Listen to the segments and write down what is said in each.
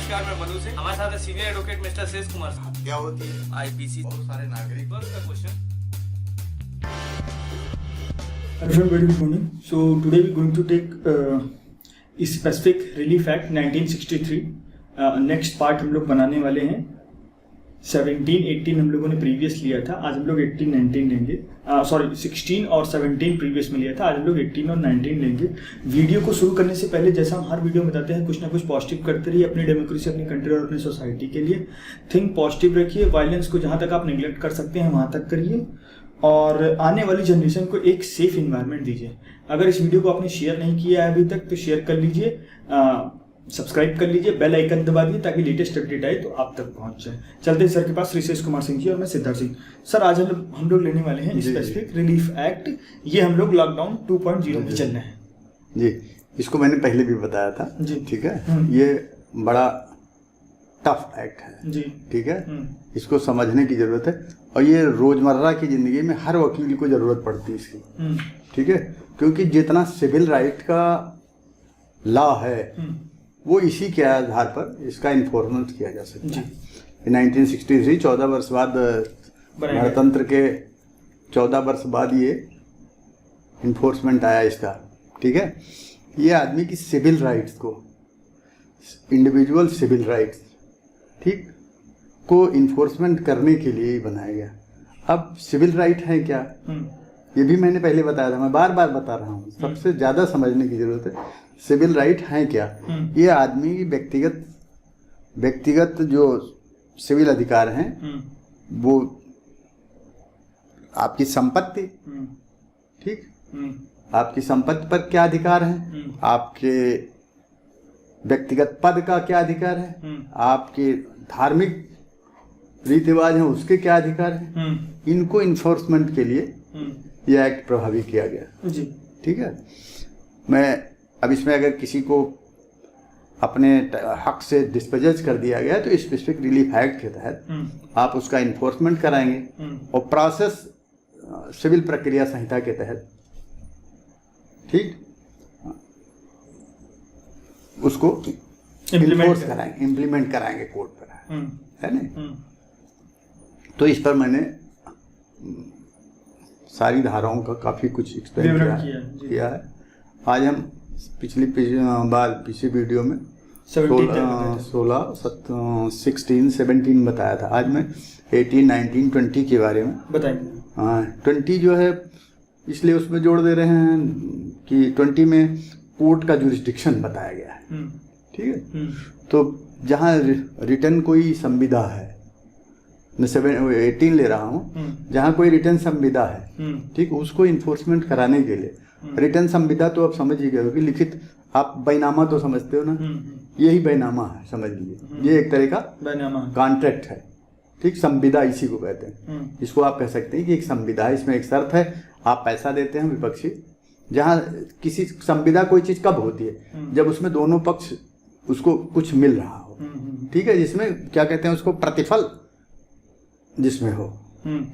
नमस्कार, मैं मनु सिंह। हमारे साथ है सीनियर एडवोकेट मिस्टर शेष कुमार। क्या होती है आईपीसी बहुत सारे नागरिक का question. Everyone, very good morning. So today we're going to take a specific relief act 1963. Next part हम लोग बनाने वाले हैं। 17, 18 हम लोगों ने प्रीवियस लिया था, आज हम लोग 18, 19 लेंगे। सॉरी 16 और 17 प्रीवियस में लिया था, आज हम लोग 18 और 19 लेंगे। वीडियो को शुरू करने से पहले, जैसा हम हर वीडियो में बताते हैं, कुछ ना कुछ पॉजिटिव करते रहिए अपनी डेमोक्रेसी, अपनी कंट्री और अपनी सोसाइटी के लिए। थिंक पॉजिटिव रखिए, वायलेंस को जहाँ तक आप निगलेक्ट कर सकते हैं वहाँ तक करिए, और आने वाली जनरेशन को एक सेफ इन्वायरमेंट दीजिए। अगर इस वीडियो को आपने शेयर नहीं किया है अभी तक तो शेयर कर लीजिए, सब्सक्राइब कर लीजिए, बेल आइकन दबा दिए ताकि लेटेस्ट अपडेट आए तो आप तक पहुंच जाए। चलते हैं सर के पास, श्री शेष कुमार सिंह जी और मैं सिद्धार्थ सिंह। सर आज हम लोग लेने वाले हैं स्पेसिफिक रिलीफ एक्ट। ये हम लोग लॉकडाउन 2.0 में चल रहे हैं जी। इसको मैंने पहले भी बताया था जी, ठीक है। ये बड़ा टफ एक्ट है जी, ठीक है। इसको समझने की जरूरत है, और ये रोजमर्रा की जिंदगी में हर वकील को जरूरत पड़ती है इसकी, ठीक है। क्योंकि जितना सिविल राइट का लॉ है वो इसी के आधार पर इसका इन्फोर्समेंट किया जा सकता है। 1963 14 वर्ष बाद, गणतंत्र के 14 वर्ष बाद ये इन्फोर्समेंट आया इसका, ठीक है। ये आदमी की सिविल राइट्स को, इंडिविजुअल सिविल राइट्स ठीक को इन्फोर्समेंट करने के लिए ही बनाया गया। अब सिविल राइट है क्या, ये भी मैंने पहले बताया था, मैं बार बार बता रहा हूँ। सबसे ज्यादा समझने की जरूरत है सिविल राइट है क्या। ये आदमी की व्यक्तिगत जो सिविल अधिकार हैं, वो आपकी संपत्ति, ठीक, आपकी संपत्ति पर क्या अधिकार है, आपके व्यक्तिगत पद का क्या अधिकार है, आपके धार्मिक रीति रिवाज हैं उसके क्या अधिकार है, इनको इन्फोर्समेंट के लिए यह एक्ट प्रभावी किया गया जी, ठीक है। मैं अब इसमें अगर किसी को अपने हक से डिस्पोजेस कर दिया गया तो स्पेसिफिक रिलीफ एक्ट के तहत आप उसका इन्फोर्समेंट कराएंगे, और प्रोसेस सिविल प्रक्रिया संहिता के तहत ठीक उसको इन्फोर्स कराएंगे, इम्प्लीमेंट कराएंगे कोर्ट पर, है ना। तो इस पर मैंने सारी धाराओं का काफी कुछ एक्सप्लेन किया है। आज हम पिछले वीडियो में 16, 17 बताया था। आज मैं 18, 19, 20 के बारे में बताएंगे। हाँ, 20 जो है इसलिए उसमें जोड़ दे रहे हैं कि 20 में कोर्ट का जुरिस्डिक्शन बताया गया है, ठीक है। तो जहाँ रिटर्न कोई संविदा है, मैं 18 ले रहा हूँ, जहाँ कोई रिटर्न संविदा है, ठीक, उसको इन्फोर्समेंट कराने के लिए रिटर्न संविदा तो आप समझ ही गए हो कि लिखित, आप बैनामा तो समझते हो ना, यही बैनामा है, समझ लीजिए। ये एक तरह का बैनामा कॉन्ट्रैक्ट है, ठीक, संविदा इसी को कहते हैं। इसको आप कह सकते हैं कि एक संविदा है, इसमें एक शर्त है, आप पैसा देते हैं विपक्षी। जहाँ किसी संविदा कोई चीज कब होती है, जब उसमें दोनों पक्ष उसको कुछ मिल रहा हो, ठीक है, जिसमें क्या कहते हैं उसको प्रतिफल जिसमें हो,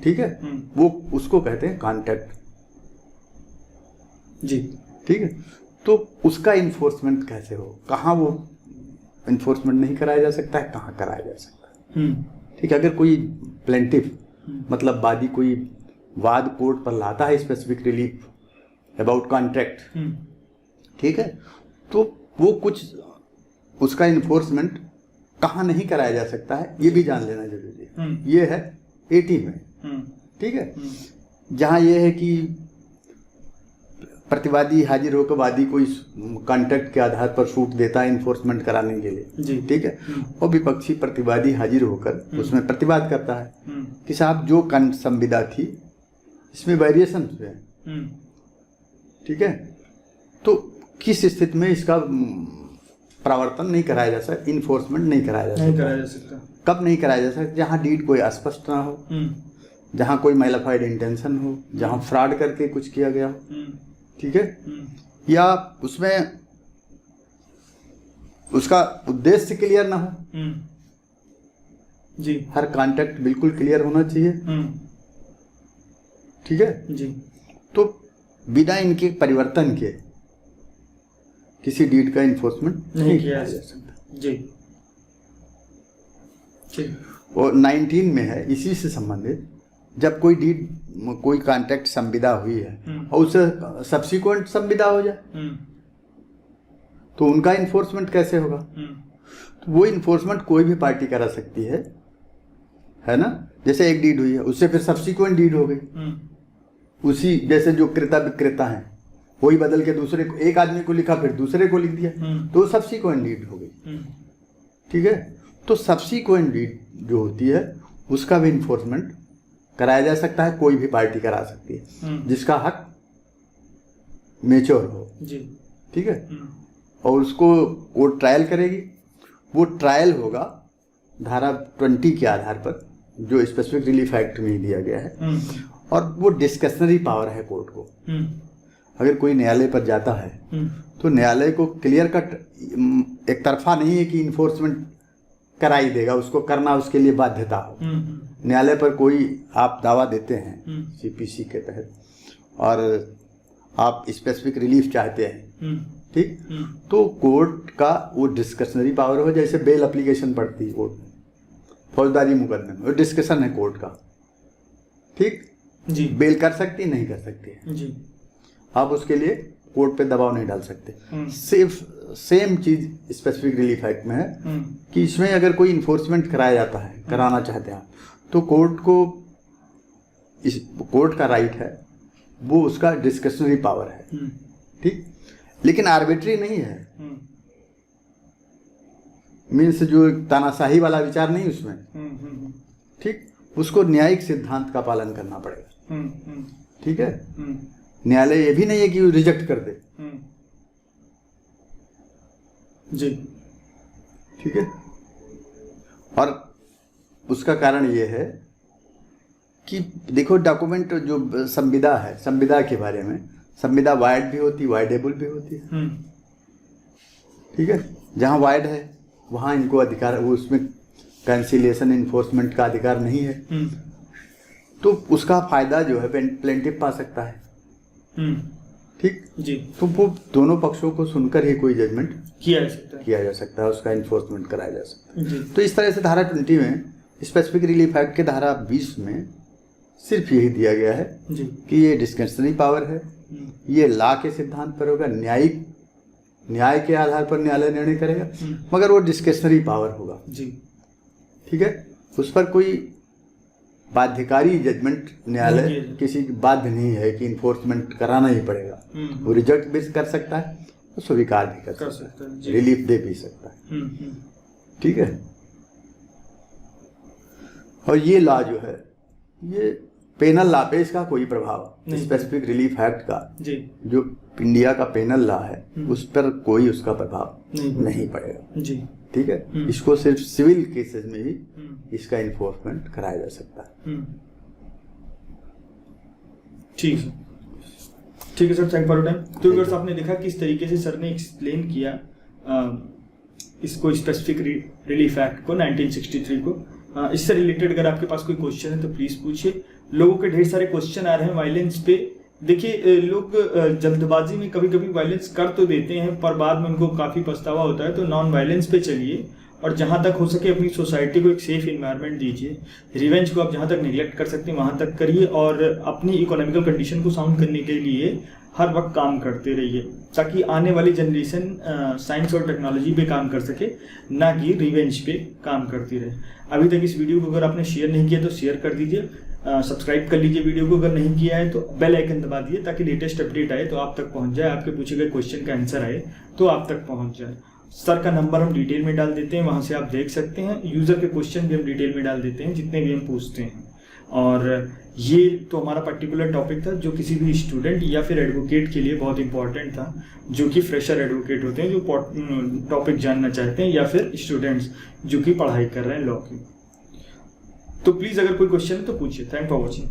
ठीक है, वो उसको कहते हैं कॉन्ट्रैक्ट जी, ठीक है। तो उसका इन्फोर्समेंट कैसे हो, कहाँ वो इन्फोर्समेंट नहीं कराया जा सकता है, कहाँ कराया जा सकता है, ठीक है। अगर कोई प्लेंटिफ मतलब वादी कोई वाद कोर्ट पर लाता है स्पेसिफिक रिलीफ अबाउट कॉन्ट्रैक्ट, ठीक है, तो वो कुछ उसका इन्फोर्समेंट कहाँ नहीं कराया जा सकता है ये भी जान लेना जरूरी है। ये है 18 में, ठीक है, जहाँ ये है कि प्रतिवादी हाजिर होकर वादी कोई कॉन्ट्रैक्ट के आधार पर सूट देता है इन्फोर्समेंट कराने के लिए, ठीक है, और विपक्षी प्रतिवादी हाजिर होकर उसमें प्रतिवाद करता है कि साहब जो संविदा थी इसमें वेरिएशन है, ठीक है, तो किस स्थिति में इसका प्रवर्तन नहीं कराया जा सकता, इन्फोर्समेंट नहीं कराया जा सकता। कब नहीं कराया जा सकता, जहाँ डीड कोई अस्पष्ट ना हो, जहाँ कोई मैलिफाइड इंटेंशन हो, जहाँ फ्रॉड करके कुछ किया गया हो, ठीक है, या उसमें उसका उद्देश्य क्लियर ना हो जी। हर कॉन्ट्रैक्ट बिल्कुल क्लियर होना चाहिए, ठीक है जी। तो बिना इनके परिवर्तन के किसी डीड का इन्फोर्समेंट नहीं किया जा सकता जी। वो 19 में है, इसी से संबंधित जब कोई डीड, कोई कॉन्ट्रैक्ट संविदा हुई है और उससे सब्सिक्वेंट संविदा हो जाए तो उनका इन्फोर्समेंट कैसे होगा? तो वो इन्फोर्समेंट कोई भी पार्टी करा सकती है ना? जैसे एक डीड हुई है, उससे फिर सब्सिक्वेंट डीड हो गई, उसी जैसे जो क्रेता विक्रेता है वही बदल के दूसरे को, एक आदमी को लिखा फिर दूसरे को लिख दिया, तो सब्सिक्वेंट डीड हो गई। ठीक है, तो सब्सिक्वेंट डीड जो होती है उसका भी इन्फोर्समेंट कराया जा सकता है, कोई भी पार्टी करा सकती है जिसका हक मेच्योर हो जी। ठीक है, और उसको कोर्ट ट्रायल करेगी। वो ट्रायल होगा धारा 20 के आधार पर जो स्पेसिफिक रिलीफ एक्ट में दिया गया है, और वो डिस्कशनरी पावर है कोर्ट को। अगर कोई न्यायालय पर जाता है तो न्यायालय को क्लियर कट एक तरफा नहीं है कि इन्फोर्समेंट कराई देगा, उसको करना उसके लिए बाध्यता हो। न्यायालय पर कोई आप दावा देते हैं सीपीसी के तहत और आप स्पेसिफिक रिलीफ चाहते हैं, ठीक, तो कोर्ट का वो डिस्कशनरी पावर हो, जैसे बेल एप्लीकेशन पड़ती है कोर्ट में फौजदारी मुकदमे में, वो डिस्कशन है कोर्ट का। ठीक जी, बेल कर सकती नहीं कर सकती है जी, आप उसके लिए कोर्ट पे दबाव नहीं डाल सकते। सिर्फ सेम चीज स्पेसिफिक रिलीफ एक्ट में है कि इसमें अगर कोई इन्फोर्समेंट कराया जाता है, कराना चाहते हैं आप, तो कोर्ट को इस कोर्ट का राइट है, वो उसका डिस्कशनरी पावर है। ठीक, लेकिन आर्बिट्री नहीं है, मीन्स जो तानाशाही वाला विचार नहीं उसमें। ठीक, उसको न्यायिक सिद्धांत का पालन करना पड़ेगा। ठीक है, न्यायालय ये भी नहीं है कि वो रिजेक्ट कर दे जी। ठीक है, और उसका कारण ये है कि देखो डॉक्यूमेंट जो संविदा है, संविदा के बारे में, संविदा वाइड भी होती, वाइडेबल भी होती है। ठीक है, जहाँ वाइड है वहाँ इनको अधिकार, वो उसमें कैंसिलेशन इन्फोर्समेंट का अधिकार नहीं है, तो उसका फायदा जो है प्लेंटिफ पा सकता है। ठीक जी, तो वो दोनों पक्षों को सुनकर ही कोई जजमेंट किया जा सकता है, उसका इन्फोर्समेंट कराया जा सकता है। तो इस तरह से धारा 20 में स्पेसिफिक रिलीफ एक्ट के धारा 20 में सिर्फ यही दिया गया है जी कि ये डिस्क्रिशनरी पावर है, ये लॉ के सिद्धांत पर होगा, न्याय के आधार पर न्यायालय निर्णय करेगा, मगर वो डिस्क्रिशनरी पावर होगा जी। ठीक है, उस पर कोई बाध्यकारी जजमेंट न्यायालय किसी की बाध्य नहीं है कि इन्फोर्समेंट कराना ही पड़ेगा। वो रिजेक्ट भी कर सकता है, वो स्वीकार भी कर सकता है, रिलीफ दे भी सकता है। ठीक है, और ये लॉ जो है ये पेनल लॉ पे इसका कोई प्रभाव, स्पेसिफिक रिलीफ एक्ट का जो इंडिया का पेनल लॉ है उस पर कोई उसका प्रभाव नहीं पड़ेगा जी। ठीक है, इसको सिर्फ सिविल केसेस में ही इसका इन्फोर्समेंट कराया जा सकता है। ठीक है, ठीक है सर, थैंक फॉर टाइम। तो अगर आपने देखा किस तरीके से सर ने एक्सप्लेन किया इसको स्पेसिफिक रिलीफ एक्ट को 1963 को। इससे रिलेटेड अगर आपके पास कोई क्वेश्चन है तो प्लीज पूछिए। लोगों के ढेर सारे क्वेश्चन आ रहे हैं वायलेंस पे। देखिए, लोग जल्दबाजी में कभी कभी वायलेंस कर तो देते हैं पर बाद में उनको काफ़ी पछतावा होता है, तो नॉन वायलेंस पे चलिए और जहाँ तक हो सके अपनी सोसाइटी को एक सेफ इन्वायरमेंट दीजिए। रिवेंज को आप जहाँ तक निगलेक्ट कर सकते हैं वहाँ तक करिए और अपनी इकोनॉमिकल कंडीशन को साउंड करने के लिए हर वक्त काम करते रहिए ताकि आने वाली जनरेशन साइंस और टेक्नोलॉजी पे काम कर सके, ना कि रिवेंज पे काम करती रहे। अभी तक इस वीडियो को अगर आपने शेयर नहीं किया तो शेयर कर दीजिए, सब्सक्राइब कर लीजिए वीडियो को, अगर नहीं किया है तो बेल आइकन दबा दिए ताकि लेटेस्ट अपडेट आए तो आप तक पहुंच जाए, आपके पूछे गए क्वेश्चन का आंसर आए तो आप तक पहुंच जाए। सर का नंबर हम डिटेल में डाल देते हैं, वहां से आप देख सकते हैं। यूजर के क्वेश्चन भी हम डिटेल में डाल देते हैं जितने भी हम पूछते हैं। और ये तो हमारा पर्टिकुलर टॉपिक था जो किसी भी स्टूडेंट या फिर एडवोकेट के लिए बहुत इंपॉर्टेंट था, जो कि फ्रेशर एडवोकेट होते हैं, जो टॉपिक जानना चाहते हैं, या फिर स्टूडेंट्स जो कि पढ़ाई कर रहे हैं लॉ की। तो प्लीज अगर कोई क्वेश्चन है तो पूछिए। Thank for watching.